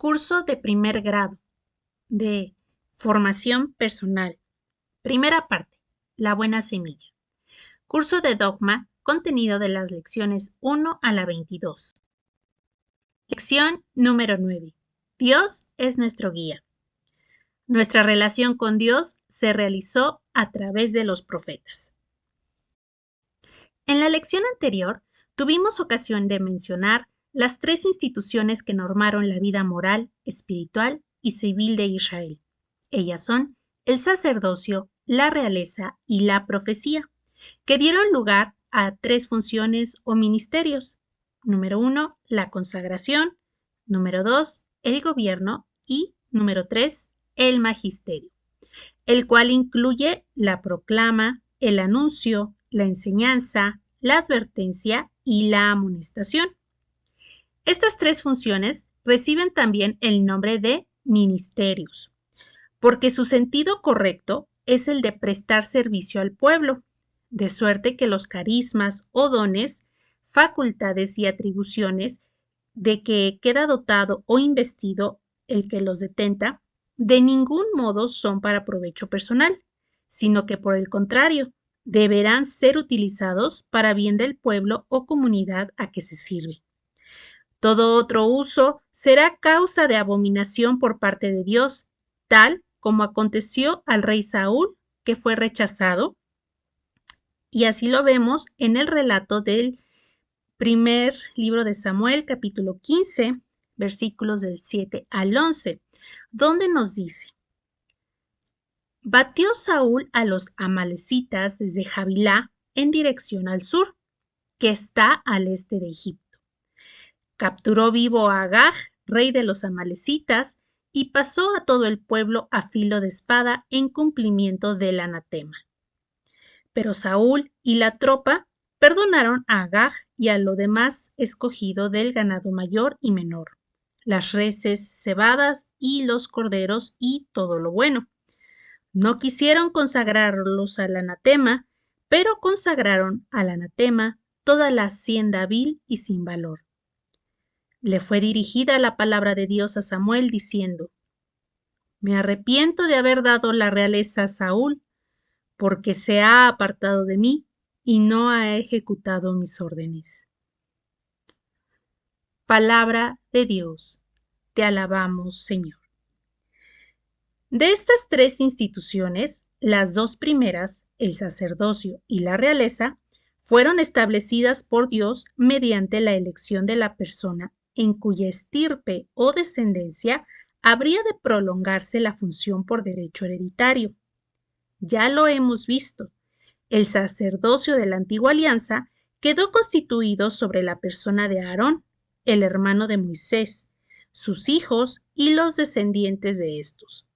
Curso de primer grado de formación personal. Primera parte, la buena semilla. Curso de dogma, contenido de las lecciones 1 a la 22. Lección número 9. Dios es nuestro guía. Nuestra relación con Dios se realizó a través de los profetas. En la lección anterior, tuvimos ocasión de mencionar las tres instituciones que normaron la vida moral, espiritual y civil de Israel. Ellas son el sacerdocio, la realeza y la profecía, que dieron lugar a tres funciones o ministerios. Número 1, la consagración. Número 2, el gobierno. Y número 3, el magisterio, el cual incluye la proclama, el anuncio, la enseñanza, la advertencia y la amonestación. Estas tres funciones reciben también el nombre de ministerios, porque su sentido correcto es el de prestar servicio al pueblo, de suerte que los carismas o dones, facultades y atribuciones de que queda dotado o investido el que los detenta, de ningún modo son para provecho personal, sino que por el contrario, deberán ser utilizados para bien del pueblo o comunidad a que se sirve. Todo otro uso será causa de abominación por parte de Dios, tal como aconteció al rey Saúl, que fue rechazado, y así lo vemos en el relato del primer libro de Samuel, capítulo 15, versículos del 7 al 11, donde nos dice: Batió Saúl a los amalecitas desde Javilá en dirección al sur, que está al este de Egipto. Capturó vivo a Agag, rey de los amalecitas, y pasó a todo el pueblo a filo de espada en cumplimiento del anatema. Pero Saúl y la tropa perdonaron a Agag y a lo demás escogido del ganado mayor y menor, las reses cebadas y los corderos y todo lo bueno. No quisieron consagrarlos al anatema, pero consagraron al anatema toda la hacienda vil y sin valor. Le fue dirigida la palabra de Dios a Samuel diciendo: Me arrepiento de haber dado la realeza a Saúl, porque se ha apartado de mí y no ha ejecutado mis órdenes. Palabra de Dios. Te alabamos, Señor. De estas tres instituciones, las dos primeras, el sacerdocio y la realeza, fueron establecidas por Dios mediante la elección de la persona en cuya estirpe o descendencia habría de prolongarse la función por derecho hereditario. Ya lo hemos visto. El sacerdocio de la antigua alianza quedó constituido sobre la persona de Aarón, el hermano de Moisés, sus hijos y los descendientes de estos,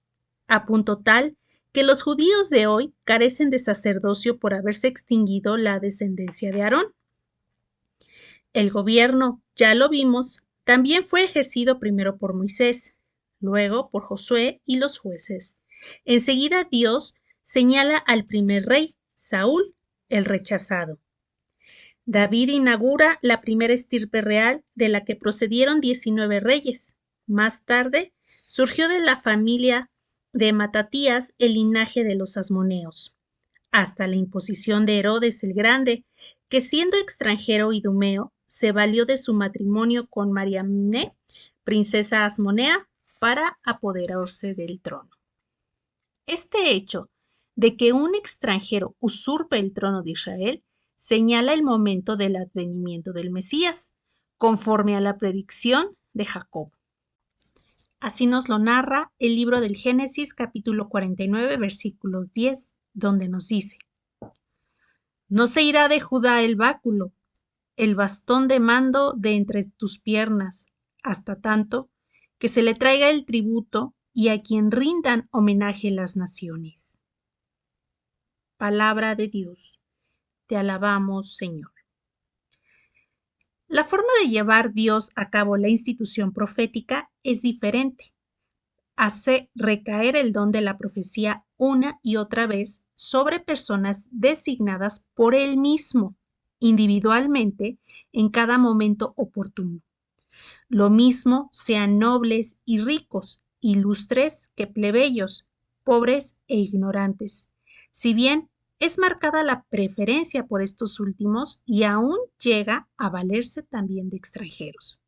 a punto tal que los judíos de hoy carecen de sacerdocio por haberse extinguido la descendencia de Aarón. El gobierno, ya lo vimos, también fue ejercido primero por Moisés, luego por Josué y los jueces. Enseguida Dios señala al primer rey, Saúl, el rechazado. David inaugura la primera estirpe real de la que procedieron 19 reyes. Más tarde surgió de la familia de Matatías el linaje de los asmoneos, hasta la imposición de Herodes el Grande, que siendo extranjero idumeo, se valió de su matrimonio con Mariamne, princesa asmonea, para apoderarse del trono. Este hecho de que un extranjero usurpe el trono de Israel señala el momento del advenimiento del Mesías, conforme a la predicción de Jacob. Así nos lo narra el libro del Génesis, capítulo 49, versículos 10, donde nos dice: No se irá de Judá el báculo, el bastón de mando de entre tus piernas, hasta tanto que se le traiga el tributo y a quien rindan homenaje las naciones. Palabra de Dios. Te alabamos, Señor. La forma de llevar Dios a cabo la institución profética es diferente. Hace recaer el don de la profecía una y otra vez sobre personas designadas por Él mismo, individualmente, en cada momento oportuno. Lo mismo sean nobles y ricos, ilustres que plebeyos, pobres e ignorantes. Si bien es marcada la preferencia por estos últimos y aún llega a valerse también de extranjeros.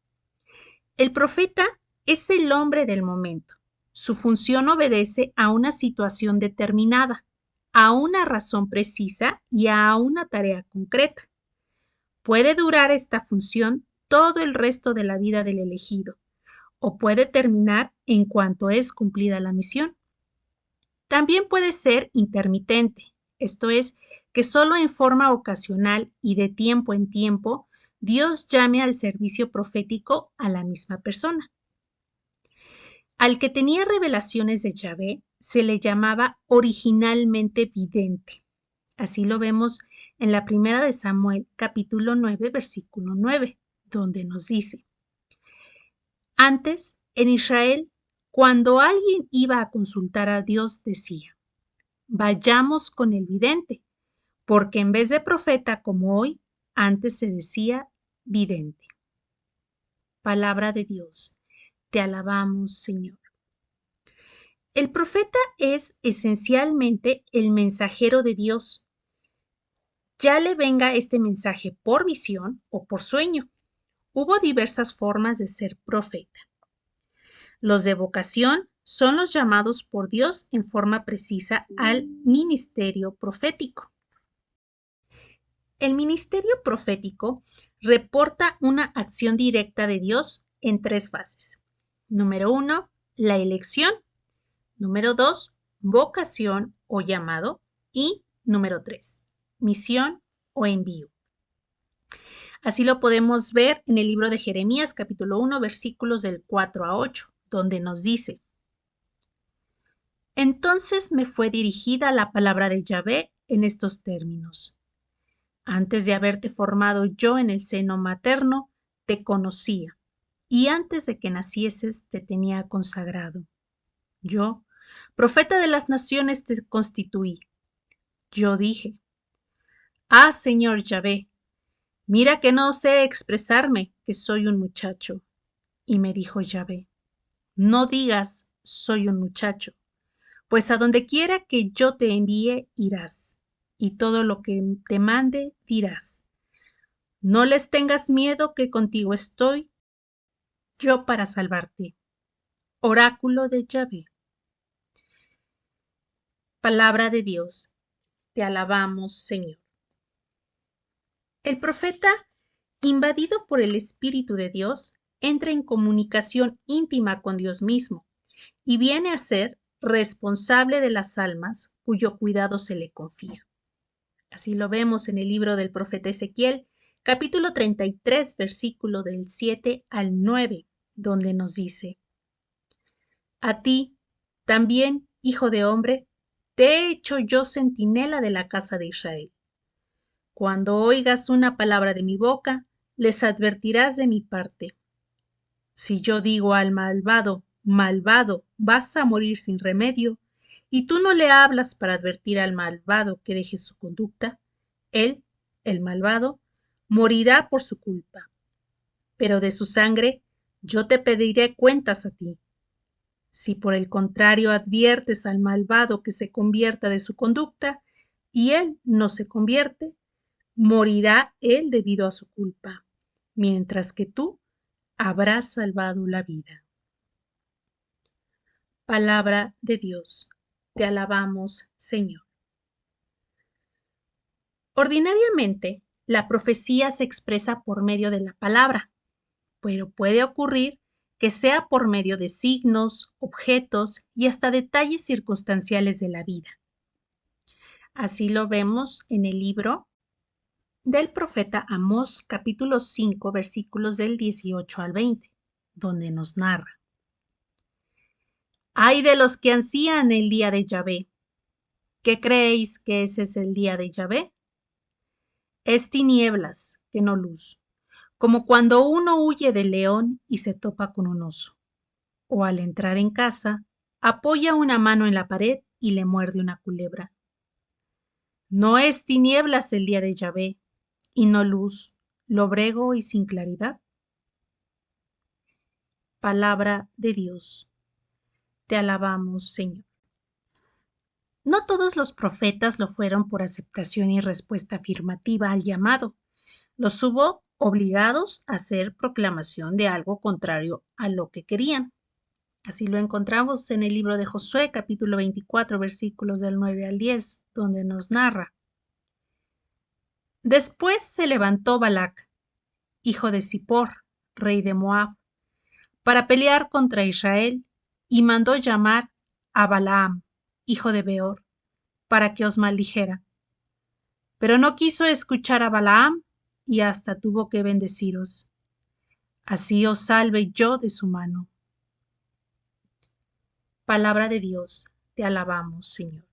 El profeta es el hombre del momento. Su función obedece a una situación determinada, a una razón precisa y a una tarea concreta. Puede durar esta función todo el resto de la vida del elegido, o puede terminar en cuanto es cumplida la misión. También puede ser intermitente, esto es, que solo en forma ocasional y de tiempo en tiempo Dios llame al servicio profético a la misma persona. Al que tenía revelaciones de Yahvé se le llamaba originalmente vidente. Así lo vemos en la primera de Samuel, capítulo 9, versículo 9, donde nos dice: Antes, en Israel, cuando alguien iba a consultar a Dios, decía: vayamos con el vidente, porque en vez de profeta como hoy, antes se decía vidente. Palabra de Dios. Te alabamos, Señor. El profeta es esencialmente el mensajero de Dios. Ya le venga este mensaje por visión o por sueño. Hubo diversas formas de ser profeta. Los de vocación son los llamados por Dios en forma precisa al ministerio profético. El ministerio profético reporta una acción directa de Dios en tres fases. Número 1, la elección. Número 2, vocación o llamado. Y número 3, misión o envío. Así lo podemos ver en el libro de Jeremías, capítulo 1, versículos del 4 a 8, donde nos dice: Entonces me fue dirigida la palabra de Yahvé en estos términos: Antes de haberte formado yo en el seno materno, te conocía, y antes de que nacieses te tenía consagrado. Yo, profeta de las naciones, te constituí. Yo dije: Ah, Señor Yahvé, mira que no sé expresarme, que soy un muchacho. Y me dijo Yahvé: No digas soy un muchacho, pues a donde quiera que yo te envíe irás, y todo lo que te mande dirás. No les tengas miedo, que contigo estoy yo para salvarte. Oráculo de Yahvé. Palabra de Dios. Te alabamos, Señor. El profeta, invadido por el Espíritu de Dios, entra en comunicación íntima con Dios mismo y viene a ser responsable de las almas cuyo cuidado se le confía. Así lo vemos en el libro del profeta Ezequiel, capítulo 33, versículo del 7 al 9, donde nos dice: A ti, también, hijo de hombre, te he hecho yo centinela de la casa de Israel. Cuando oigas una palabra de mi boca, les advertirás de mi parte. Si yo digo al malvado, malvado, vas a morir sin remedio, y tú no le hablas para advertir al malvado que deje su conducta, él, el malvado, morirá por su culpa. Pero de su sangre yo te pediré cuentas a ti. Si por el contrario adviertes al malvado que se convierta de su conducta, y él no se convierte, morirá él debido a su culpa, mientras que tú habrás salvado la vida. Palabra de Dios. Te alabamos, Señor. Ordinariamente, la profecía se expresa por medio de la palabra, pero puede ocurrir que sea por medio de signos, objetos y hasta detalles circunstanciales de la vida. Así lo vemos en el libro del profeta Amós, capítulo 5, versículos del 18 al 20, donde nos narra: Ay de los que ansían el día de Yahvé. ¿Qué creéis que ese es el día de Yahvé? Es tinieblas, que no luz, como cuando uno huye del león y se topa con un oso, o al entrar en casa, apoya una mano en la pared y le muerde una culebra. No es tinieblas el día de Yahvé, y no luz, lobrego y sin claridad. Palabra de Dios. Te alabamos, Señor. No todos los profetas lo fueron por aceptación y respuesta afirmativa al llamado. Los hubo obligados a hacer proclamación de algo contrario a lo que querían. Así lo encontramos en el libro de Josué, capítulo 24, versículos del 9 al 10, donde nos narra. Después se levantó Balac, hijo de Zippor, rey de Moab, para pelear contra Israel, y mandó llamar a Balaam, hijo de Beor, para que os maldijera. Pero no quiso escuchar a Balaam, y hasta tuvo que bendeciros. Así os salve yo de su mano. Palabra de Dios, te alabamos, Señor.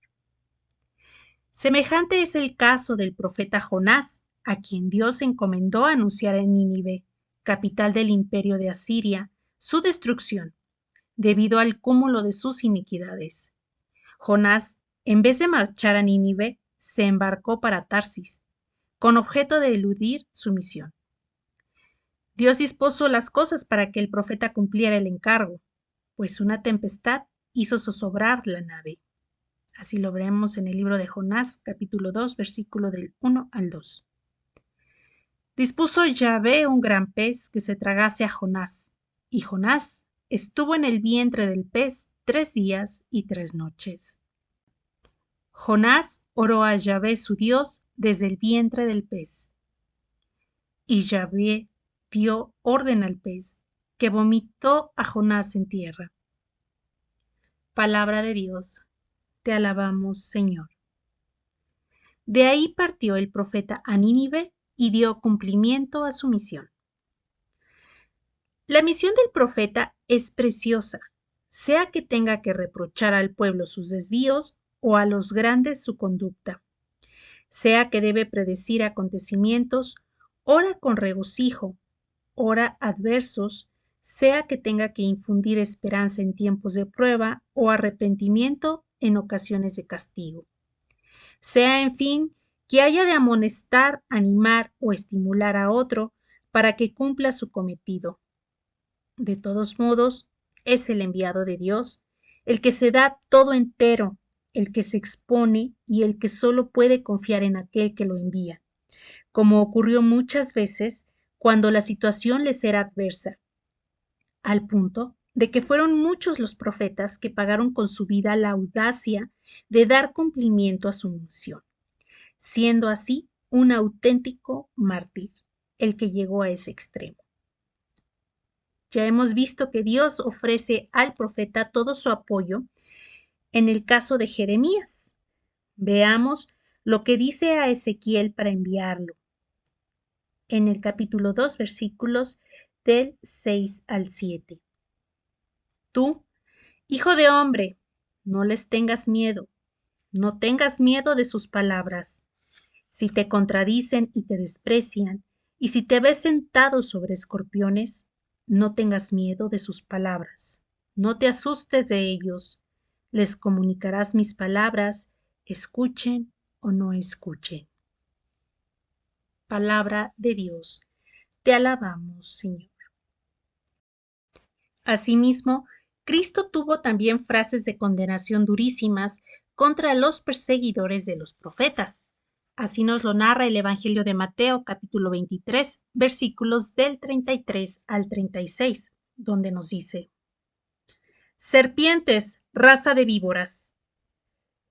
Semejante es el caso del profeta Jonás, a quien Dios encomendó anunciar en Nínive, capital del imperio de Asiria, su destrucción, debido al cúmulo de sus iniquidades. Jonás, en vez de marchar a Nínive, se embarcó para Tarsis, con objeto de eludir su misión. Dios dispuso las cosas para que el profeta cumpliera el encargo, pues una tempestad hizo zozobrar la nave. Así lo veremos en el libro de Jonás, capítulo 2, versículo del 1 al 2. Dispuso Yahvé un gran pez que se tragase a Jonás, y Jonás estuvo en el vientre del pez 3 días y 3 noches. Jonás oró a Yahvé su Dios desde el vientre del pez. Y Yahvé dio orden al pez, que vomitó a Jonás en tierra. Palabra de Dios. Te alabamos, Señor. De ahí partió el profeta a Nínive y dio cumplimiento a su misión. La misión del profeta es preciosa, sea que tenga que reprochar al pueblo sus desvíos o a los grandes su conducta, sea que debe predecir acontecimientos, ora con regocijo, ora adversos, sea que tenga que infundir esperanza en tiempos de prueba o arrepentimiento en ocasiones de castigo. Sea, en fin, que haya de amonestar, animar o estimular a otro para que cumpla su cometido. De todos modos, es el enviado de Dios, el que se da todo entero, el que se expone y el que solo puede confiar en aquel que lo envía, como ocurrió muchas veces cuando la situación les era adversa, al punto de que fueron muchos los profetas que pagaron con su vida la audacia de dar cumplimiento a su misión, siendo así un auténtico mártir el que llegó a ese extremo. Ya hemos visto que Dios ofrece al profeta todo su apoyo en el caso de Jeremías. Veamos lo que dice a Ezequiel para enviarlo. En el capítulo 2, versículos del 6 al 7. Tú, hijo de hombre, no les tengas miedo, no tengas miedo de sus palabras. Si te contradicen y te desprecian, y si te ves sentado sobre escorpiones, no tengas miedo de sus palabras, no te asustes de ellos. Les comunicarás mis palabras, escuchen o no escuchen. Palabra de Dios. Te alabamos, Señor. Asimismo, Cristo tuvo también frases de condenación durísimas contra los perseguidores de los profetas. Así nos lo narra el Evangelio de Mateo, capítulo 23, versículos del 33 al 36, donde nos dice: Serpientes, raza de víboras,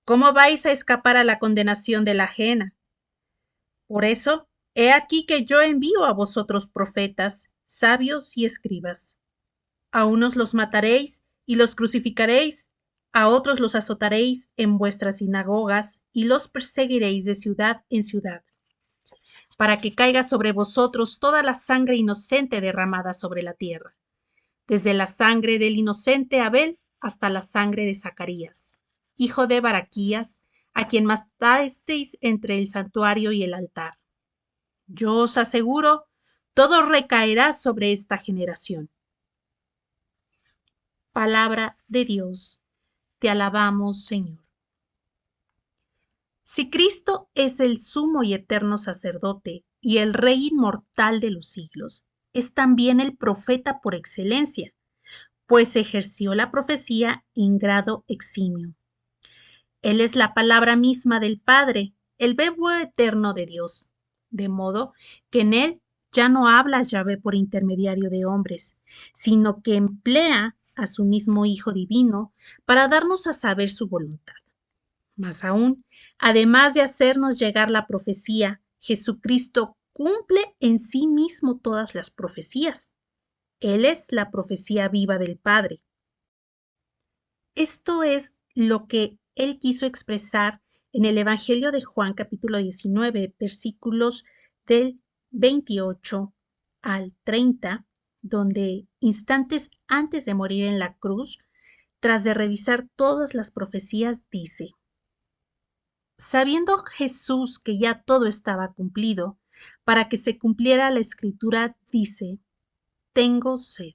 ¿cómo vais a escapar a la condenación de la ajena? Por eso, he aquí que yo envío a vosotros profetas, sabios y escribas. A unos los mataréis y los crucificaréis, a otros los azotaréis en vuestras sinagogas y los perseguiréis de ciudad en ciudad, para que caiga sobre vosotros toda la sangre inocente derramada sobre la tierra, desde la sangre del inocente Abel hasta la sangre de Zacarías, hijo de Baraquías, a quien matasteis entre el santuario y el altar. Yo os aseguro, todo recaerá sobre esta generación. Palabra de Dios. Te alabamos, Señor. Si Cristo es el sumo y eterno sacerdote y el Rey inmortal de los siglos, es también el profeta por excelencia, pues ejerció la profecía en grado eximio. Él es la palabra misma del Padre, el Verbo eterno de Dios, de modo que en él ya no habla Yahvé por intermediario de hombres, sino que emplea a su mismo Hijo divino para darnos a saber su voluntad. Más aún, además de hacernos llegar la profecía, Jesucristo cumple en sí mismo todas las profecías. Él es la profecía viva del Padre. Esto es lo que él quiso expresar en el Evangelio de Juan capítulo 19, versículos del 28 al 30, donde instantes antes de morir en la cruz, tras de revisar todas las profecías, dice: Sabiendo Jesús que ya todo estaba cumplido, para que se cumpliera la escritura, dice: Tengo sed.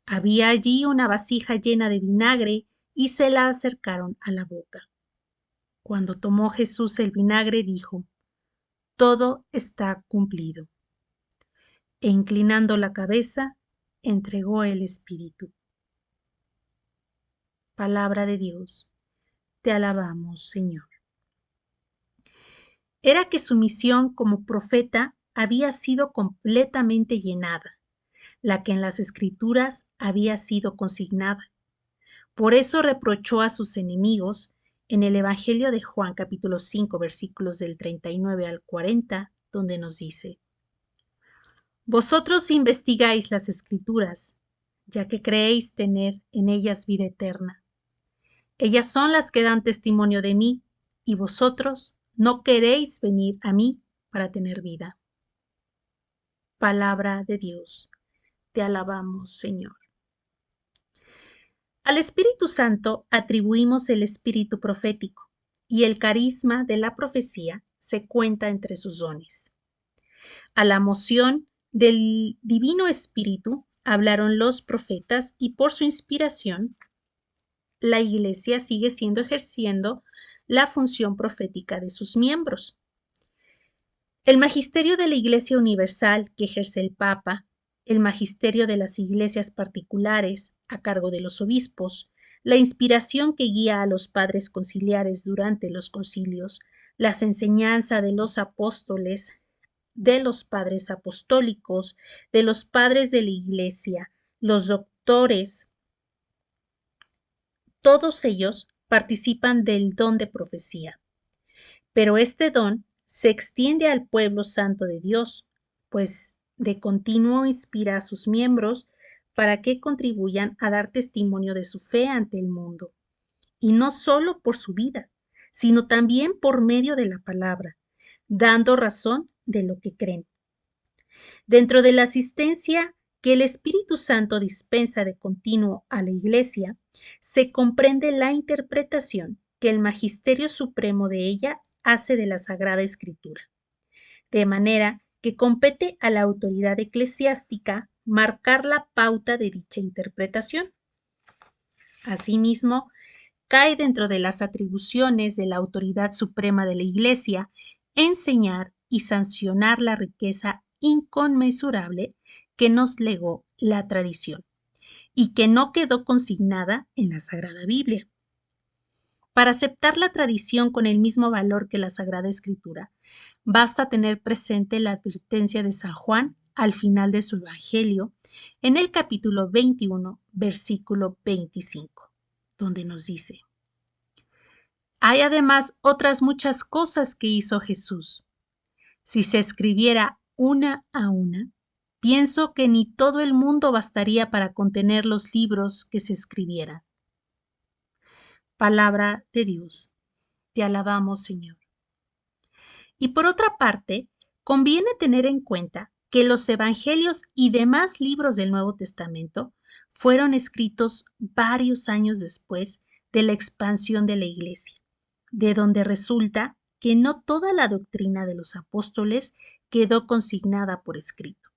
Había allí una vasija llena de vinagre y se la acercaron a la boca. Cuando tomó Jesús el vinagre, dijo: Todo está cumplido. E inclinando la cabeza, entregó el espíritu. Palabra de Dios. Te alabamos, Señor. Era que su misión como profeta había sido completamente llenada, la que en las Escrituras había sido consignada. Por eso reprochó a sus enemigos en el Evangelio de Juan capítulo 5 versículos del 39 al 40, donde nos dice: Vosotros investigáis las Escrituras, ya que creéis tener en ellas vida eterna. Ellas son las que dan testimonio de mí, y vosotros no queréis venir a mí para tener vida. Palabra de Dios. Te alabamos, Señor. Al Espíritu Santo atribuimos el espíritu profético, y el carisma de la profecía se cuenta entre sus dones. A la moción del Divino Espíritu hablaron los profetas, y por su inspiración, la Iglesia sigue ejerciendo la función profética de sus miembros. El magisterio de la Iglesia Universal que ejerce el Papa, el magisterio de las iglesias particulares a cargo de los obispos, la inspiración que guía a los padres conciliares durante los concilios, las enseñanzas de los apóstoles, de los padres apostólicos, de los padres de la Iglesia, los doctores, todos ellos participan del don de profecía. Pero este don se extiende al pueblo santo de Dios, pues de continuo inspira a sus miembros para que contribuyan a dar testimonio de su fe ante el mundo, y no solo por su vida, sino también por medio de la palabra, dando razón de lo que creen. Dentro de la asistencia que el Espíritu Santo dispensa de continuo a la Iglesia, se comprende la interpretación que el Magisterio Supremo de ella hace de la Sagrada Escritura, de manera que compete a la autoridad eclesiástica marcar la pauta de dicha interpretación. Asimismo, cae dentro de las atribuciones de la autoridad suprema de la Iglesia enseñar y sancionar la riqueza inconmensurable que nos legó la tradición y que no quedó consignada en la Sagrada Biblia. Para aceptar la tradición con el mismo valor que la Sagrada Escritura, basta tener presente la advertencia de San Juan al final de su Evangelio, en el capítulo 21, versículo 25, donde nos dice: Hay además otras muchas cosas que hizo Jesús. Si se escribiera una a una, pienso que ni todo el mundo bastaría para contener los libros que se escribieran. Palabra de Dios. Te alabamos, Señor. Y por otra parte, conviene tener en cuenta que los evangelios y demás libros del Nuevo Testamento fueron escritos varios años después de la expansión de la Iglesia, de donde resulta que no toda la doctrina de los apóstoles quedó consignada por escrito.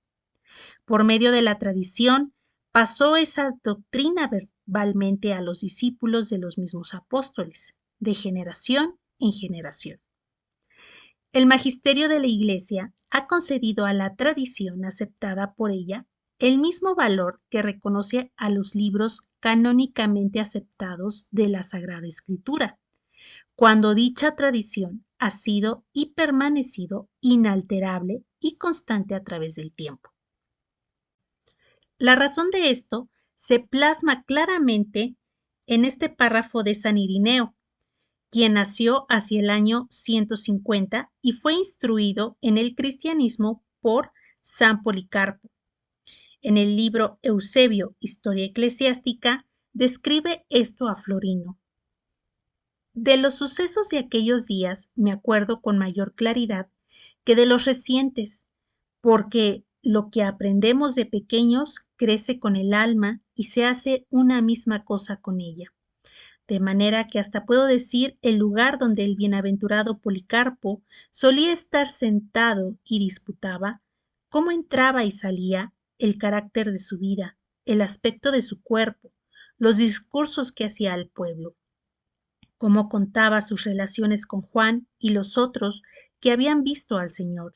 Por medio de la tradición, pasó esa doctrina verbalmente a los discípulos de los mismos apóstoles, de generación en generación. El magisterio de la Iglesia ha concedido a la tradición aceptada por ella el mismo valor que reconoce a los libros canónicamente aceptados de la Sagrada Escritura, cuando dicha tradición ha sido y permanecido inalterable y constante a través del tiempo. La razón de esto se plasma claramente en este párrafo de San Irineo, quien nació hacia el año 150 y fue instruido en el cristianismo por San Policarpo. En el libro Eusebio, Historia Eclesiástica, describe esto a Florino. De los sucesos de aquellos días me acuerdo con mayor claridad que de los recientes, porque lo que aprendemos de pequeños crece con el alma y se hace una misma cosa con ella. De manera que hasta puedo decir el lugar donde el bienaventurado Policarpo solía estar sentado y disputaba, cómo entraba y salía, el carácter de su vida, el aspecto de su cuerpo, los discursos que hacía al pueblo, cómo contaba sus relaciones con Juan y los otros que habían visto al Señor,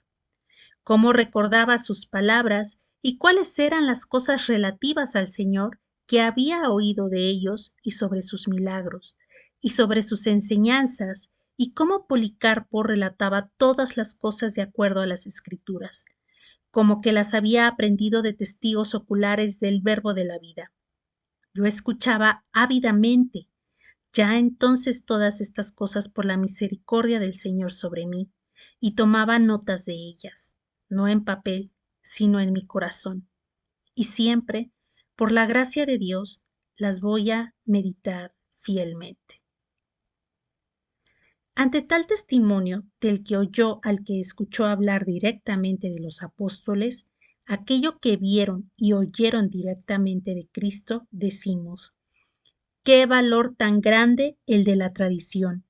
cómo recordaba sus palabras y cuáles eran las cosas relativas al Señor que había oído de ellos y sobre sus milagros, y sobre sus enseñanzas, y cómo Policarpo relataba todas las cosas de acuerdo a las Escrituras, como que las había aprendido de testigos oculares del Verbo de la vida. Yo escuchaba ávidamente, ya entonces todas estas cosas por la misericordia del Señor sobre mí, y tomaba notas de ellas, no en papel, sino en mi corazón. Y siempre, por la gracia de Dios, las voy a meditar fielmente. Ante tal testimonio del que oyó al que escuchó hablar directamente de los apóstoles, aquello que vieron y oyeron directamente de Cristo, decimos, qué valor tan grande el de la tradición.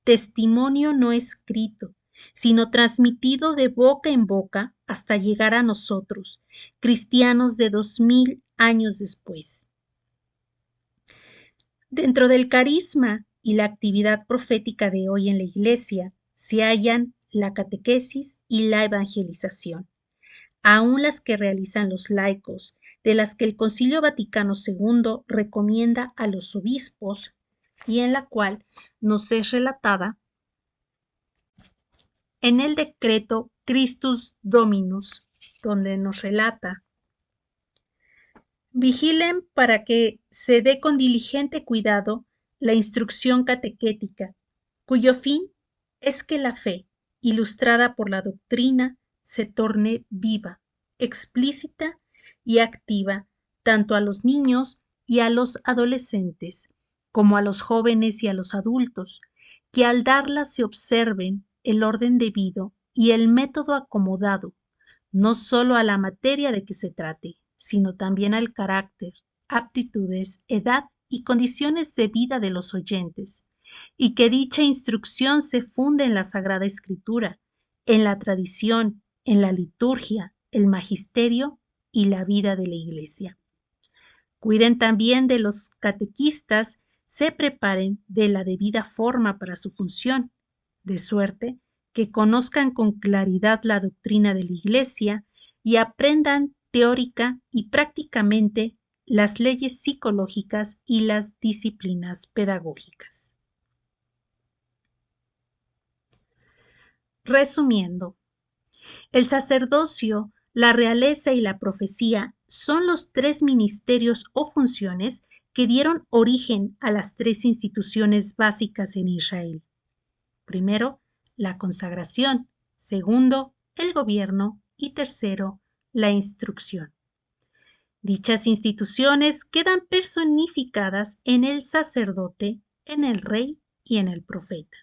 Testimonio no escrito, sino transmitido de boca en boca hasta llegar a nosotros, cristianos de 2000 años después. Dentro del carisma y la actividad profética de hoy en la Iglesia se hallan la catequesis y la evangelización, aun las que realizan los laicos, de las que el Concilio Vaticano II recomienda a los obispos y en la cual nos es relatada en el decreto Christus Dominus, donde nos relata: vigilen para que se dé con diligente cuidado la instrucción catequética, cuyo fin es que la fe, ilustrada por la doctrina, se torne viva, explícita y activa tanto a los niños y a los adolescentes, como a los jóvenes y a los adultos, que al darla se observen el orden debido y el método acomodado, no solo a la materia de que se trate, sino también al carácter, aptitudes, edad y condiciones de vida de los oyentes, y que dicha instrucción se funde en la Sagrada Escritura, en la tradición, en la liturgia, el magisterio y la vida de la Iglesia. Cuiden también de los catequistas, se preparen de la debida forma para su función, de suerte que conozcan con claridad la doctrina de la Iglesia y aprendan teórica y prácticamente las leyes psicológicas y las disciplinas pedagógicas. Resumiendo, el sacerdocio, la realeza y la profecía son los tres ministerios o funciones que dieron origen a las tres instituciones básicas en Israel. Primero, la consagración. Segundo, el gobierno. Y tercero, la instrucción. Dichas instituciones quedan personificadas en el sacerdote, en el rey y en el profeta.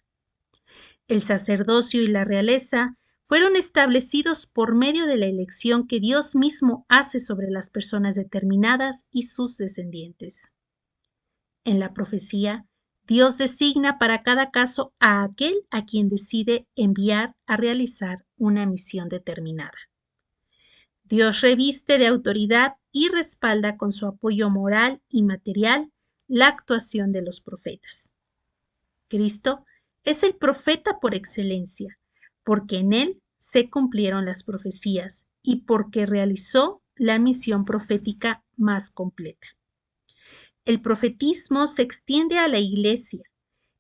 El sacerdocio y la realeza fueron establecidos por medio de la elección que Dios mismo hace sobre las personas determinadas y sus descendientes. En la profecía, Dios designa para cada caso a aquel a quien decide enviar a realizar una misión determinada. Dios reviste de autoridad y respalda con su apoyo moral y material la actuación de los profetas. Cristo es el profeta por excelencia, porque en él se cumplieron las profecías y porque realizó la misión profética más completa. El profetismo se extiende a la Iglesia,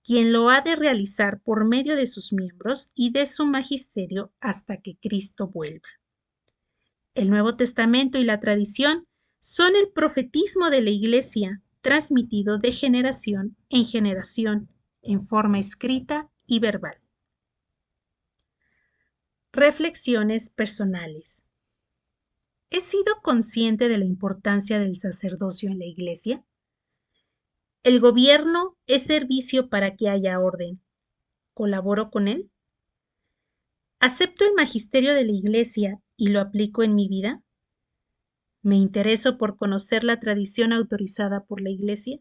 quien lo ha de realizar por medio de sus miembros y de su magisterio hasta que Cristo vuelva. El Nuevo Testamento y la tradición son el profetismo de la Iglesia, transmitido de generación en forma escrita y verbal. Reflexiones personales. ¿He sido consciente de la importancia del sacerdocio en la Iglesia? ¿El gobierno es servicio para que haya orden? ¿Colaboro con él? ¿Acepto el magisterio de la Iglesia y lo aplico en mi vida? ¿Me intereso por conocer la tradición autorizada por la Iglesia?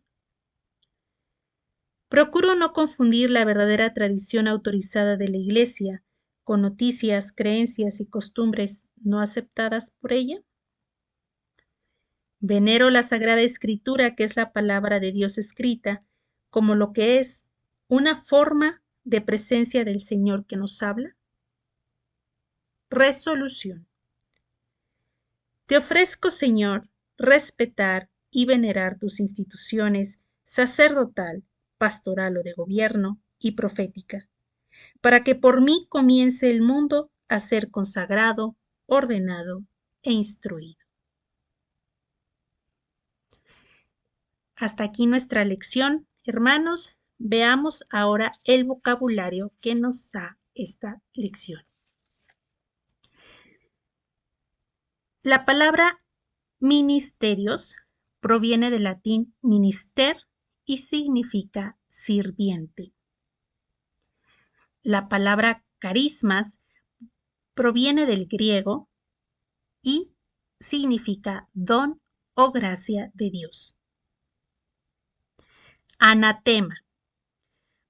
Procuro no confundir la verdadera tradición autorizada de la Iglesia con noticias, creencias y costumbres no aceptadas por ella. Venero la Sagrada Escritura, que es la palabra de Dios escrita, como lo que es una forma de presencia del Señor que nos habla. Resolución. Te ofrezco, Señor, respetar y venerar tus instituciones sacerdotal, pastoral o de gobierno y profética, para que por mí comience el mundo a ser consagrado, ordenado e instruido. Hasta aquí nuestra lección, hermanos. Veamos ahora el vocabulario que nos da esta lección. La palabra ministerios proviene del latín minister y significa sirviente. La palabra carismas proviene del griego y significa don o gracia de Dios. Anatema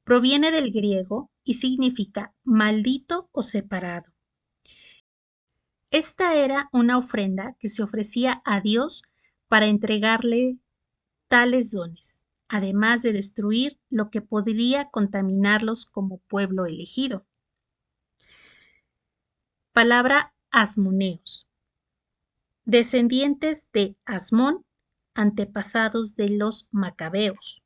proviene del griego y significa maldito o separado. Esta era una ofrenda que se ofrecía a Dios para entregarle tales dones, además de destruir lo que podría contaminarlos como pueblo elegido. Palabra asmoneos. Descendientes de Asmón, antepasados de los macabeos.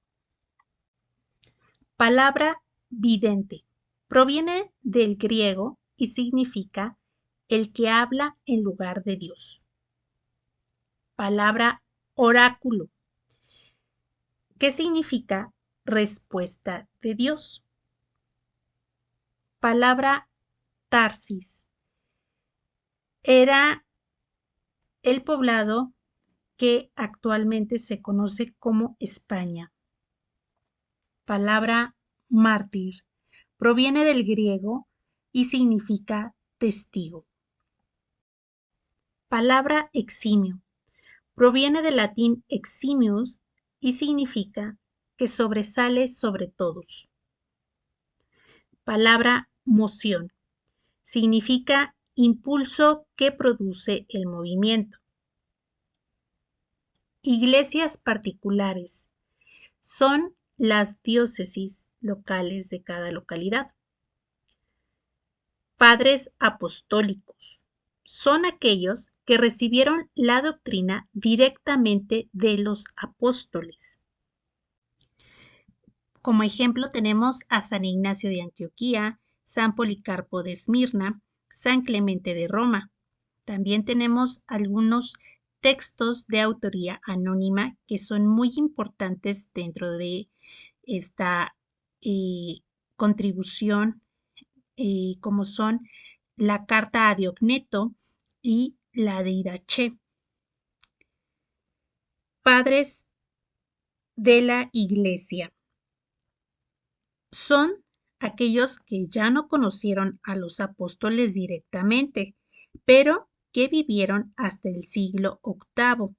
Palabra vidente. Proviene del griego y significa el que habla en lugar de Dios. Palabra oráculo, que significa respuesta de Dios. Palabra Tarsis. Era el poblado que actualmente se conoce como España. Palabra mártir. Proviene del griego y significa testigo. Palabra eximio. Proviene del latín eximius y significa que sobresale sobre todos. Palabra moción. Significa impulso que produce el movimiento. Iglesias particulares. Son las diócesis locales de cada localidad. Padres apostólicos. Son aquellos que recibieron la doctrina directamente de los apóstoles. Como ejemplo tenemos a San Ignacio de Antioquía, San Policarpo de Esmirna, San Clemente de Roma. También tenemos algunos textos de autoría anónima que son muy importantes dentro de esta contribución, como son la carta a Diogneto y la de Irache. Padres de la Iglesia. Son aquellos que ya no conocieron a los apóstoles directamente, pero que vivieron hasta el siglo VIII.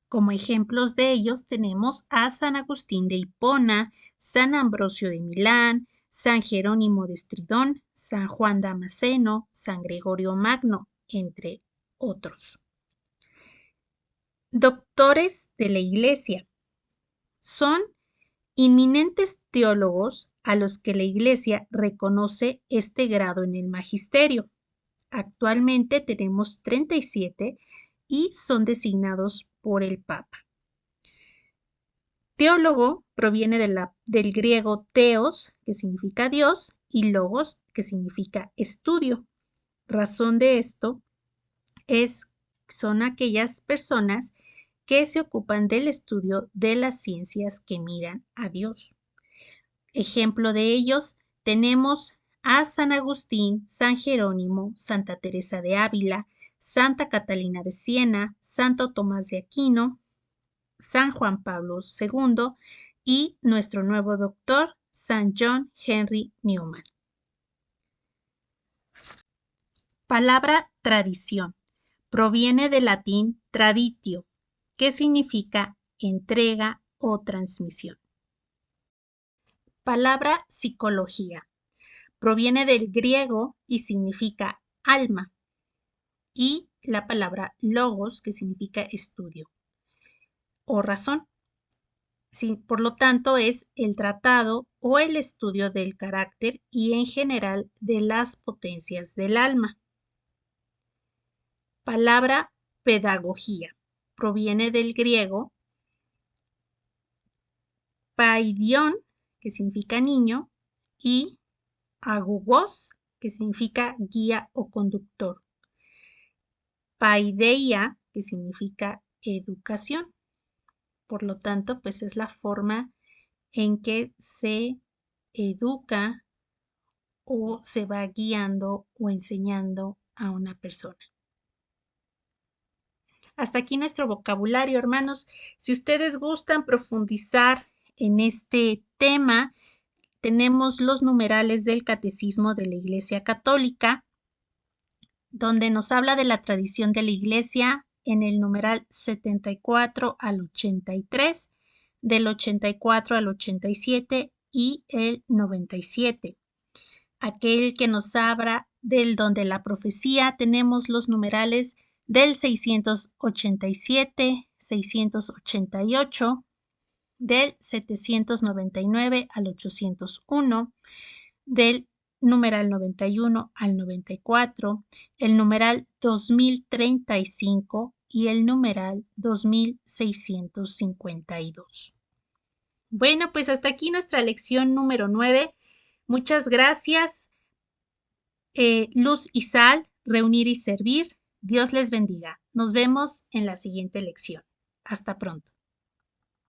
Como ejemplos de ellos tenemos a San Agustín de Hipona, San Ambrosio de Milán, San Jerónimo de Estridón, San Juan Damasceno, San Gregorio Magno, entre otros. Doctores de la Iglesia. Son inminentes teólogos a los que la Iglesia reconoce este grado en el magisterio, Actualmente tenemos 37 y son designados por el Papa. Teólogo proviene del griego theos, que significa Dios, y logos, que significa estudio. Razón de esto son aquellas personas que se ocupan del estudio de las ciencias que miran a Dios. Ejemplo de ellos tenemos a San Agustín, San Jerónimo, Santa Teresa de Ávila, Santa Catalina de Siena, Santo Tomás de Aquino, San Juan Pablo II y nuestro nuevo doctor, San John Henry Newman. Palabra tradición. Proviene del latín traditio, que significa entrega o transmisión. Palabra psicología. Proviene del griego y significa alma. Y la palabra logos, que significa estudio o razón. Sí, por lo tanto, es el tratado o el estudio del carácter y en general de las potencias del alma. Palabra pedagogía. Proviene del griego paidion, que significa niño, y agogos, que significa guía o conductor. Paideia, que significa educación. Por lo tanto, pues es la forma en que se educa o se va guiando o enseñando a una persona. Hasta aquí nuestro vocabulario, hermanos. Si ustedes gustan profundizar en este tema, tenemos los numerales del Catecismo de la Iglesia Católica, donde nos habla de la tradición de la Iglesia en el numeral 74 al 83, del 84 al 87 y el 97. Aquel que nos habla del don de la profecía, tenemos los numerales del 687, 688, del 799 al 801, del numeral 91 al 94, el numeral 2035 y el numeral 2652. Bueno, pues hasta aquí nuestra lección número 9. Muchas gracias. Luz y sal, reunir y servir. Dios les bendiga. Nos vemos en la siguiente lección. Hasta pronto.